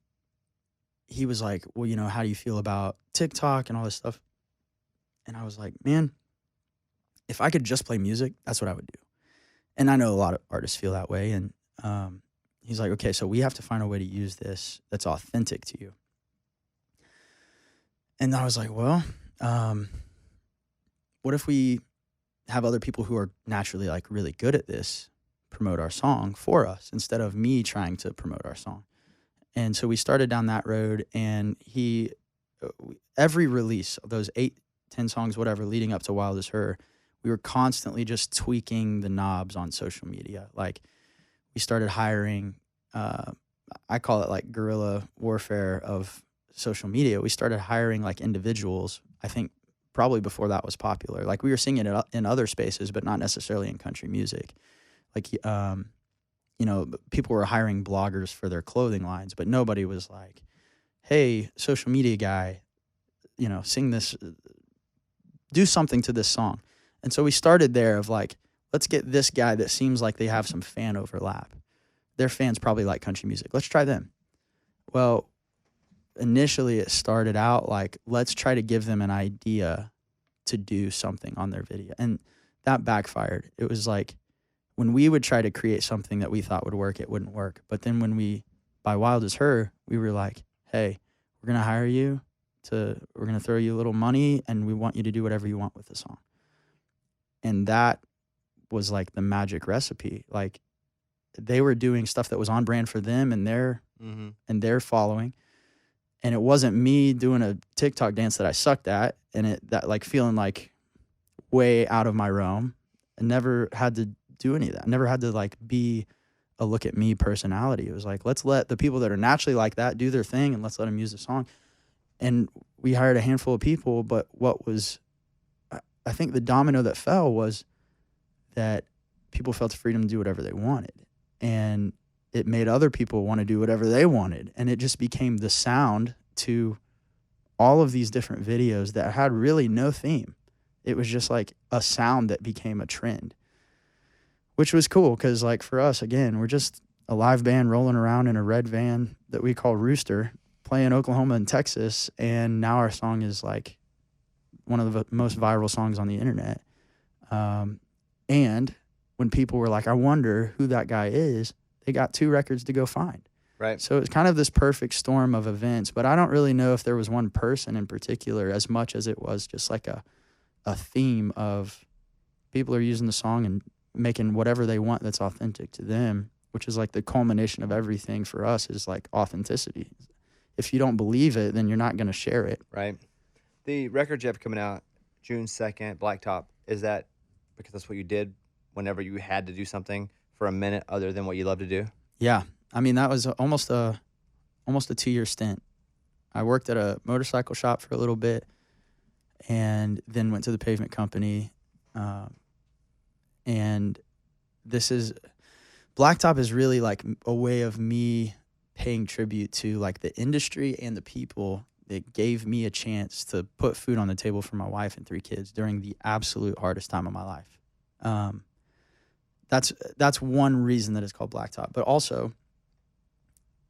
he was like, well, how do you feel about TikTok and all this stuff? And I was like, man, if I could just play music, that's what I would do. And I know a lot of artists feel that way. And he's like, okay, so we have to find a way to use this that's authentic to you. And I was like, well, what if we have other people who are naturally like really good at this promote our song for us instead of me trying to promote our song? And so we started down that road, and every release of those 8, 10 songs, whatever, leading up to Wild as Her, we were constantly just tweaking the knobs on social media. Like we started hiring, I call it like guerrilla warfare of social media. We started hiring like individuals, I think probably before that was popular. Like we were singing it in other spaces, but not necessarily in country music. Like, people were hiring bloggers for their clothing lines, but nobody was like, hey, social media guy, sing this, do something to this song. And so we started there of like, let's get this guy that seems like they have some fan overlap. Their fans probably like country music. Let's try them. Well, initially it started out like, let's try to give them an idea to do something on their video. And that backfired. It was like, when we would try to create something that we thought would work, it wouldn't work. But then by Wild as Her, we were like, hey, we're going to hire you we're going to throw you a little money, and we want you to do whatever you want with the song. And that was like the magic recipe. Like they were doing stuff that was on brand for them and their following. And it wasn't me doing a TikTok dance that I sucked at, and that like feeling like way out of my realm. I never had to do any of that. I never had to like be a look at me personality. It was like, let's let the people that are naturally like that do their thing, and let's let them use the song. And we hired a handful of people, but I think the domino that fell was that people felt the freedom to do whatever they wanted. And it made other people want to do whatever they wanted. And it just became the sound to all of these different videos that had really no theme. It was just like a sound that became a trend, which was cool because, like, for us, again, we're just a live band rolling around in a red van that we call Rooster, playing Oklahoma and Texas, and now our song is, like, one of the most viral songs on the internet. And when people were like, I wonder who that guy is, they got 2 records to go find. Right. So it's kind of this perfect storm of events, but I don't really know if there was one person in particular as much as it was just like a theme of people are using the song and making whatever they want that's authentic to them, which is like the culmination of everything for us is like authenticity. If you don't believe it, then you're not going to share it. Right. The record you have coming out June 2nd, Blacktop, is that because that's what you did whenever you had to do something for a minute other than what you love to do? Yeah. I mean, that was almost a 2-year stint. I worked at a motorcycle shop for a little bit and then went to the Pavement company. And Blacktop is really like a way of me paying tribute to like the industry and the people that gave me a chance to put food on the table for my wife and 3 kids during the absolute hardest time of my life. That's one reason that it's called Blacktop. But also,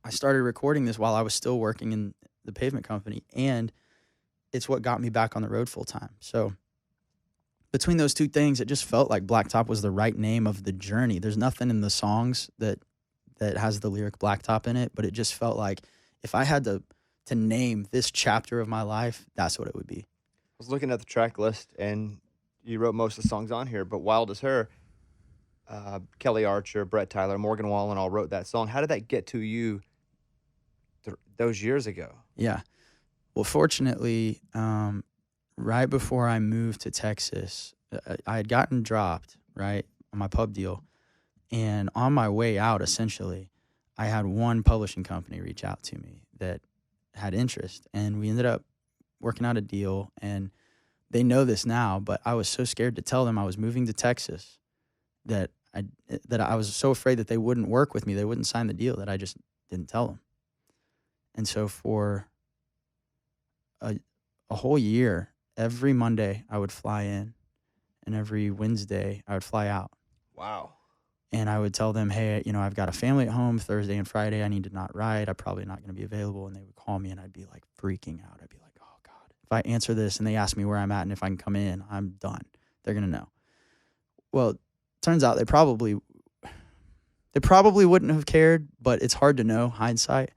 I started recording this while I was still working in the Pavement company, and it's what got me back on the road full time. So between those 2 things, it just felt like Blacktop was the right name of the journey. There's nothing in the songs that has the lyric Blacktop in it, but it just felt like if I had to name this chapter of my life, that's what it would be. I was looking at the track list, and you wrote most of the songs on here, but Wild as Her, Kelly Archer, Brett Tyler, Morgan Wallen all wrote that song. How did that get to you those years ago? Yeah. Well, fortunately, right before I moved to Texas, I had gotten dropped, right, on my pub deal. And on my way out, essentially, I had one publishing company reach out to me that had interest, and we ended up working out a deal. And they know this now, but I was so scared to tell them I was moving to Texas that I was so afraid that they wouldn't work with me, they wouldn't sign the deal, that I just didn't tell them. And so for a whole year, every Monday I would fly in, and every Wednesday I would fly out. Wow. And I would tell them, hey, I've got a family at home Thursday and Friday. I need to not ride. I'm probably not going to be available. And they would call me, and I'd be like freaking out. I'd be like, oh God, if I answer this and they ask me where I'm at and if I can come in, I'm done. They're going to know. Well, turns out they probably wouldn't have cared, but it's hard to know, hindsight.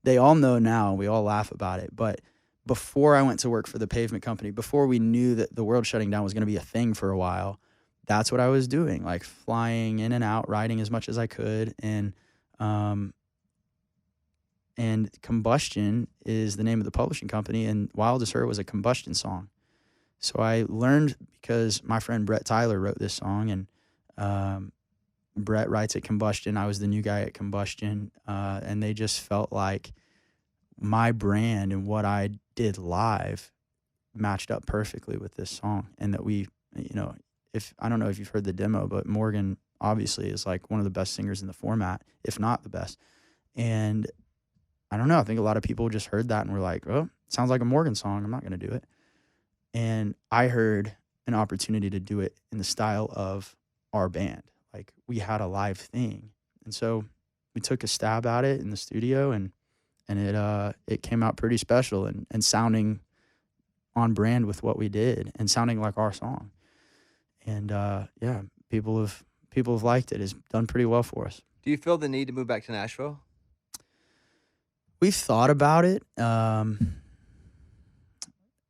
They all know now. We all laugh about it. But before I went to work for the Pavement company, before we knew that the world shutting down was going to be a thing for a while, that's what I was doing, like flying in and out, riding as much as I could. And Combustion is the name of the publishing company, and Wild as Her was a Combustion song. So I learned, because my friend Brett Tyler wrote this song, and Brett writes at Combustion. I was the new guy at Combustion, and they just felt like my brand and what I did live matched up perfectly with this song, and that we, if I don't know if you've heard the demo, but Morgan obviously is like one of the best singers in the format, if not the best. And I don't know, I think a lot of people just heard that and were like, oh, it sounds like a Morgan song, I'm not going to do it. And I heard an opportunity to do it in the style of our band. Like, we had a live thing. And so we took a stab at it in the studio, and it came out pretty special and sounding on brand with what we did and sounding like our song. And yeah, people have liked it. It's done pretty well for us. Do you feel the need to move back to Nashville? We've thought about it.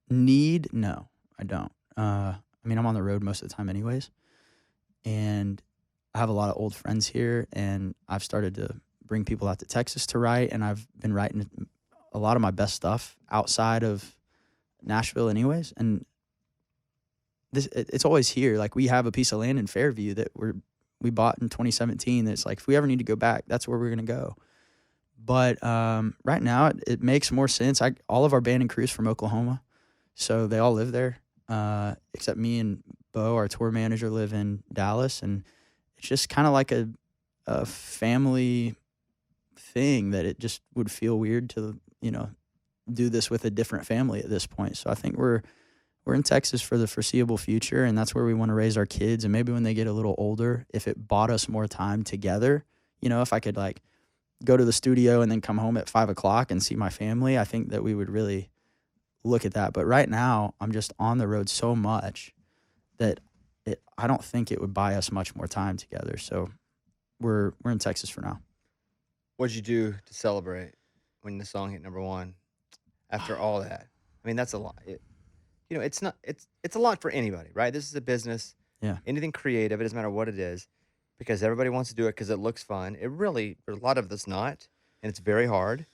Need? No, I don't. I mean, I'm on the road most of the time anyways. And I have a lot of old friends here, and I've started to bring people out to Texas to write, and I've been writing a lot of my best stuff outside of Nashville anyways. And it's always here. Like, we have a piece of land in Fairview that we bought in 2017. That's like, if we ever need to go back, that's where we're going to go. But right now, it makes more sense. All of our band and crew's from Oklahoma, so they all live there, except me and Bo, our tour manager, live in Dallas. And it's just kind of like a family thing, that it just would feel weird to, do this with a different family at this point. So I think we're in Texas for the foreseeable future, and that's where we want to raise our kids. And maybe when they get a little older, if it bought us more time together, if I could like go to the studio and then come home at 5:00 and see my family, I think that we would really look at that. But right now, I'm just on the road so much that I don't think it would buy us much more time together. So we're in Texas for now. What'd you do to celebrate when the song hit #1 after all that? I mean, that's a lot. It's a lot for anybody, right? This is a business. Yeah. Anything creative, it doesn't matter what it is, because everybody wants to do it because it looks fun. It really, a lot of it's not, and it's very hard.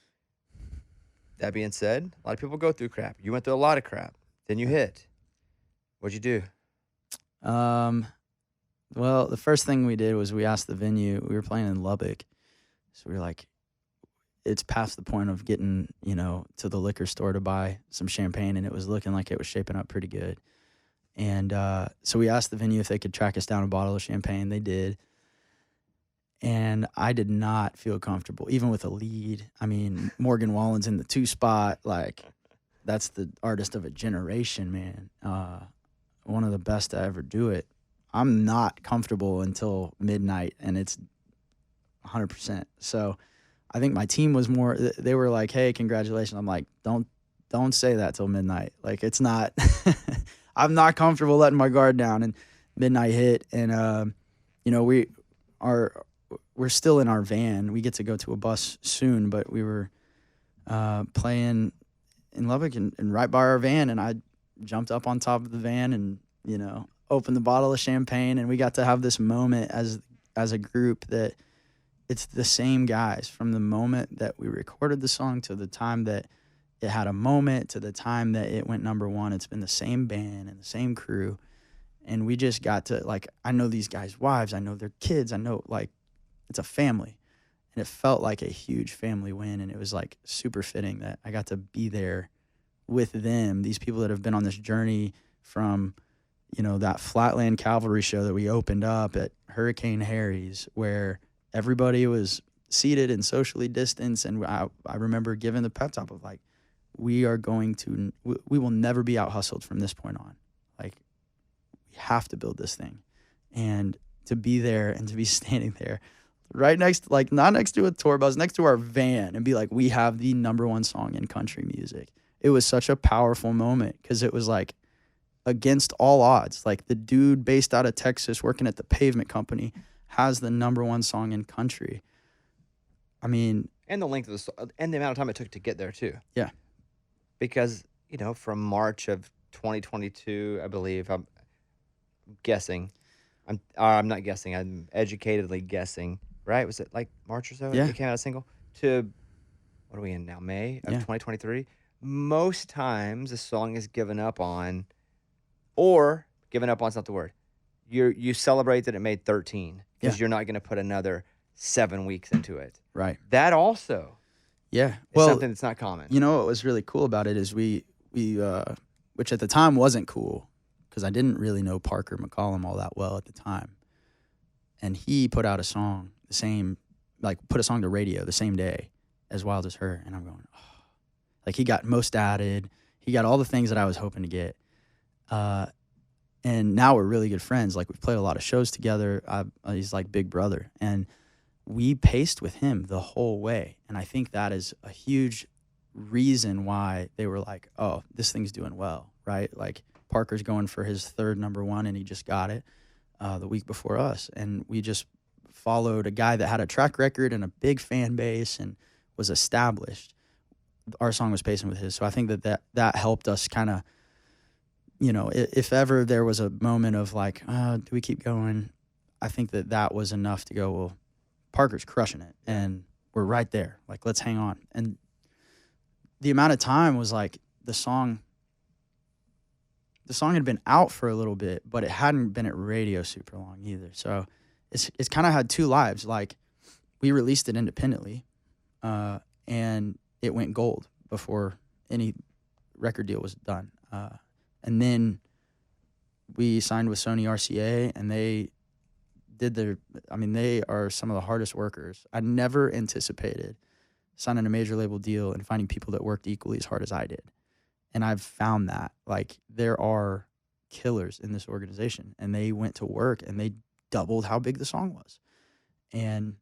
That being said, a lot of people go through crap. You went through a lot of crap. Then you hit. What'd you do? Well, the first thing we did was we asked the venue. We were playing in Lubbock, so we were like, it's past the point of getting, to the liquor store to buy some champagne, and it was looking like it was shaping up pretty good. And so we asked the venue if they could track us down a bottle of champagne. They did. And I did not feel comfortable, even with a lead. I mean, Morgan Wallen's in the 2 spot. Like, that's the artist of a generation, man. One of the best to ever do it. I'm not comfortable until midnight, and it's 100%. So I think my team was more, they were like, hey, congratulations. I'm like, don't say that till midnight. Like, it's not, I'm not comfortable letting my guard down. And midnight hit, and, we're still in our van. We get to go to a bus soon, but we were playing in Lubbock and right by our van, and I jumped up on top of the van and, opened the bottle of champagne, and we got to have this moment as a group that it's the same guys from the moment that we recorded the song to the time that it had a moment to the time that it went #1. It's been the same band and the same crew, and we just got to, like, I know these guys' wives, I know their kids, I know, like, it's a family. And it felt like a huge family win. And it was like super fitting that I got to be there with them, these people that have been on this journey from, that Flatland Cavalry show that we opened up at Hurricane Harry's, where everybody was seated and socially distanced. And I remember giving the pep talk of like, we will never be out hustled from this point on. Like, we have to build this thing. And to be there and to be standing there right next, like not next to a tour bus, next to our van, and be like, we have the #1 song in country music. It was such a powerful moment because it was like against all odds. Like the dude based out of Texas working at the Pavement company has the #1 song in country. I mean, and the length of and the amount of time it took to get there too. Yeah. Because, from March of 2022, I believe, I'm guessing, I'm not guessing, I'm educatedly guessing, right? Was it like March or so? Yeah. It came out a single to, what are we in now? May of 2023. Most times a song is given up on, or given up on's not the word. You celebrate that it made 13 because you're not going to put another 7 weeks into it. Right. That also is something that's not common. What was really cool about it is we which at the time wasn't cool because I didn't really know Parker McCollum all that well at the time. And he put out a song put a song to radio the same day as Wild as Her. And I'm going, oh. Like he got most added. He got all the things that I was hoping to get. And now we're really good friends. Like we've played a lot of shows together. He's like big brother. And we paced with him the whole way. And I think that is a huge reason why they were like, oh, this thing's doing well, right? Like Parker's going for his third #1 and he just got it the week before us. And we just followed a guy that had a track record and a big fan base and was established. Our song was pacing with his. So I think that helped us kind of, if ever there was a moment of like, do we keep going? I think that was enough to go, well, Parker's crushing it and we're right there. Like, let's hang on. And the amount of time was like the song had been out for a little bit, but it hadn't been at radio super long either. So it's kind of had two lives. Like we released it independently, and it went gold before any record deal was done. And then we signed with Sony RCA, and they are some of the hardest workers. I never anticipated signing a major label deal and finding people that worked equally as hard as I did. And I've found that, like, there are killers in this organization, and they went to work and they doubled how big the song was. And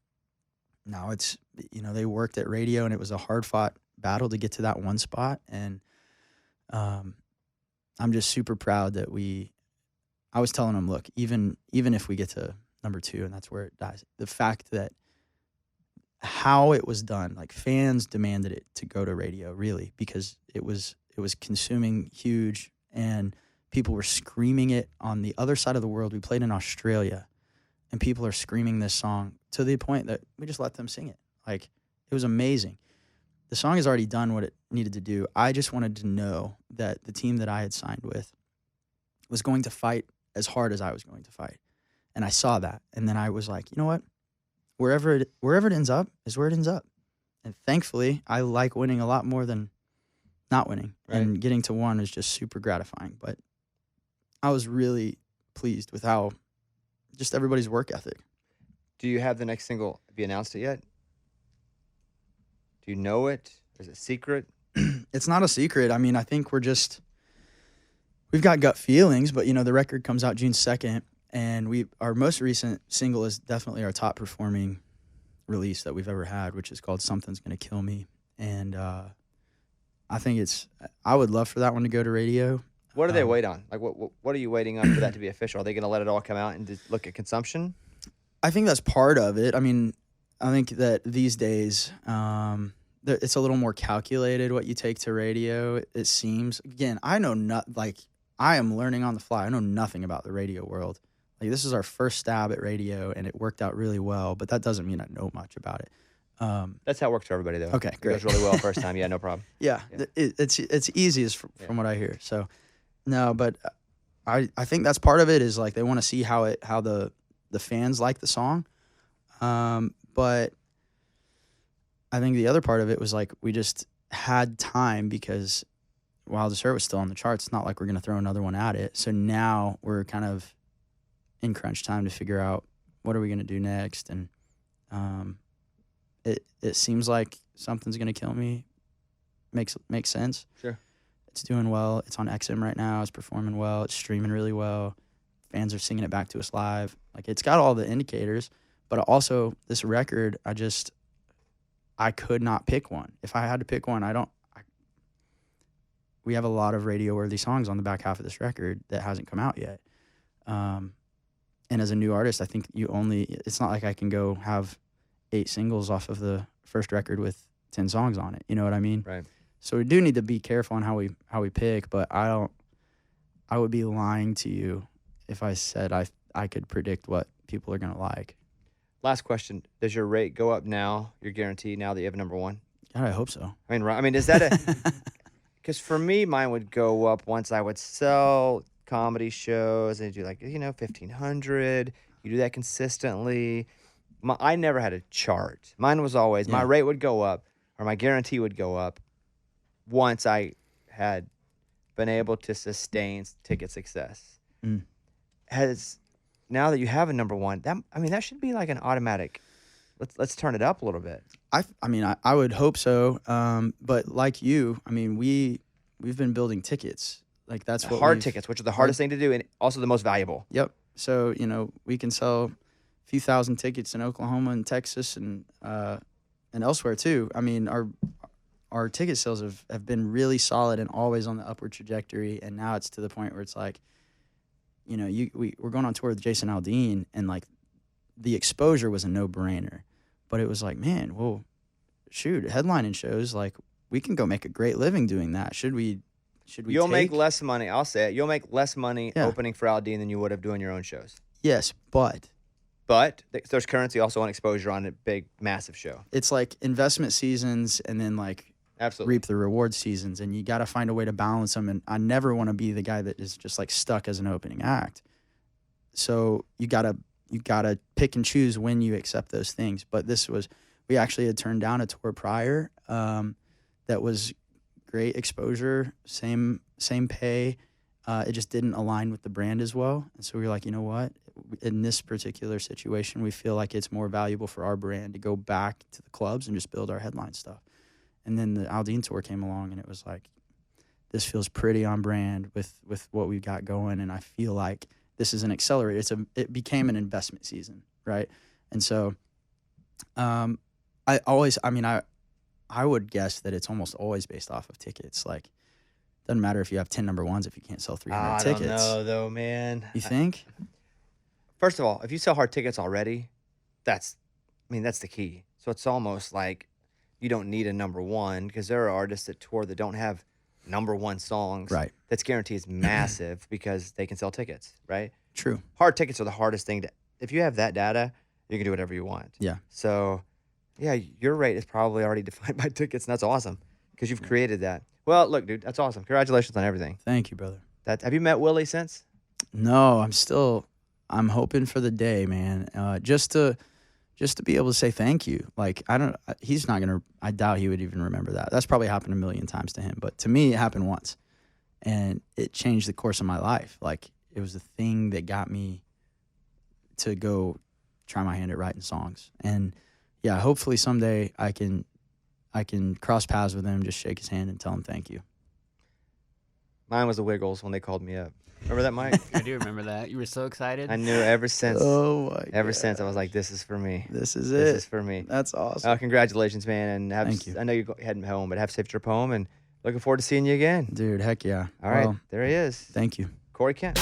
now it's, they worked at radio, and it was a hard-fought battle to get to that one spot. And I'm just super proud that I was telling them, look, even if we get to #2 and that's where it dies, the fact that how it was done, like fans demanded it to go to radio, really, because it was consuming huge, and people were screaming it on the other side of the world. We played in Australia, and people are screaming this song to the point that we just let them sing it. Like, it was amazing. The song has already done what it needed to do. I just wanted to know that the team that I had signed with was going to fight as hard as I was going to fight. And I saw that. And then I was like, you know what? Wherever it ends up is where it ends up. And thankfully, I like winning a lot more than not winning. Right. And getting to one is just super gratifying. But I was really pleased with how just everybody's work ethic. Do you have the next single? Have you announced it yet? Do you know it? Is it secret? It's not a secret. I mean, I think we've got gut feelings, but the record comes out June 2nd, and our most recent single is definitely our top performing release that we've ever had, which is called Something's Gonna Kill Me. And I think I would love for that one to go to radio. What do they wait on? Like, what are you waiting on for that to be official? Are they going to let it all come out and just look at consumption? I think that's part of it. I mean, I think that these days it's a little more calculated what you take to radio, it seems. Again, I am learning on the fly. I know nothing about the radio world. Like, this is our first stab at radio, and it worked out really well, but that doesn't mean I know much about it. That's how it works for everybody, though. Okay, great. It goes really well first time. Yeah, no problem. Yeah. It's easiest from what I hear. So, no, but I think that's part of it is, like, they want to see how the fans like the song. But I think the other part of it was like we just had time because while the shirt was still on the charts, it's not like we're going to throw another one at it. So now we're kind of in crunch time to figure out what are we going to do next. And it seems like something's going to kill me. Makes sense. Sure. It's doing well. It's on XM right now. It's performing well. It's streaming really well. Fans are singing it back to us live. Like, it's got all the indicators. But also, this record, I could not pick one. If I had to pick one, we have a lot of radio-worthy songs on the back half of this record that hasn't come out yet. And as a new artist, I think it's not like I can go have 8 singles off of the first record with 10 songs on it. You know what I mean? Right. So we do need to be careful on how we pick, but I would be lying to you if I said I could predict what people are going to like. Last question. Does your rate go up now, your guarantee, now that you have a number one? God, I hope so. I mean, is that because for me, mine would go up once I would sell comedy shows and do 1,500. You do that consistently. I never had a chart. Mine was always, my rate would go up or my guarantee would go up once I had been able to sustain ticket success. Now that you have a number one, that should be like an automatic. Let's turn it up a little bit. I would hope so. But like you, we've been building tickets. Like that's what hard tickets, which are the hardest thing to do and also the most valuable. Yep. So we can sell a few thousand tickets in Oklahoma and Texas and elsewhere too. Our ticket sales have been really solid and always on the upward trajectory. And now it's to the point where it's like, we're going on tour with Jason Aldean, and like the exposure was a no-brainer. But it was like, man, well, shoot, headlining shows, like we can go make a great living doing that. Should we? You'll make less money. I'll say it. You'll make less money opening for Aldean than you would have doing your own shows. Yes, but there's currency also on exposure on a big, massive show. It's like investment seasons and then like absolutely reap the reward seasons, and you got to find a way to balance them. And I never want to be the guy that is just like stuck as an opening act. So you gotta pick and choose when you accept those things. But we actually had turned down a tour prior that was great exposure, same pay. It just didn't align with the brand as well. And so we were like, you know what? In this particular situation, we feel like it's more valuable for our brand to go back to the clubs and just build our headline stuff. And then the Aldean tour came along, and it was like, this feels pretty on brand with what we've got going. And I feel like this is an accelerator. It became an investment season, right? And so I would guess that it's almost always based off of tickets. Like, doesn't matter if you have 10 number ones if you can't sell 300 tickets. I don't know, though, man. You think? First of all, if you sell hard tickets already, that's the key. So it's almost like you don't need a number one, because there are artists that tour that don't have number one songs. Right. That's guarantee is massive because they can sell tickets, right? True. Hard tickets are the hardest thing if you have that data, you can do whatever you want. Yeah. So, yeah, your rate is probably already defined by tickets, and that's awesome because you've created that. Well, look, dude, that's awesome. Congratulations on everything. Thank you, brother. Have you met Willie since? No, I'm hoping for the day, man. Just to be able to say thank you. Like, I doubt he would even remember that. That's probably happened a million times to him. But to me, it happened once. And it changed the course of my life. Like, it was the thing that got me to go try my hand at writing songs. And yeah, hopefully someday I can cross paths with him, just shake his hand and tell him thank you. Mine was the Wiggles when they called me up. Remember that, Mike? I do remember that. You were so excited. I knew ever since. Oh my Ever since I was like, this is for me. This is it. This is for me. That's awesome. Congratulations, man. And Thank you. I know you're heading home, but have a safe trip home, and looking forward to seeing you again. Dude, heck yeah. All right, Well, there he is. thank you. Corey Kent.